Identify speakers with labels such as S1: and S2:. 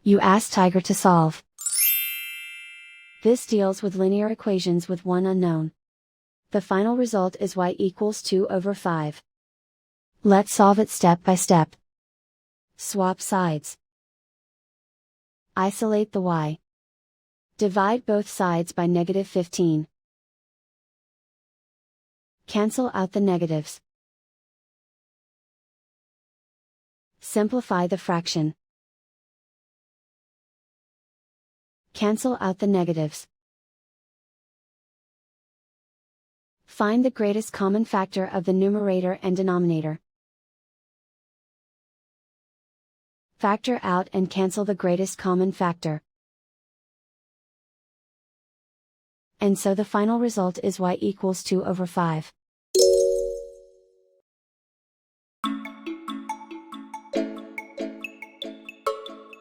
S1: You ask Tiger to solve. This deals with linear equations with one unknown. The final result is y equals 2 over 5. Let's solve it step by step. Swap sides. Isolate the y. Divide both sides by -15. Cancel out the negatives. Simplify the fraction. Cancel out the negatives. Find the greatest common factor of the numerator and denominator. Factor out and cancel the greatest common factor. And so the final result is y equals 2 over 5.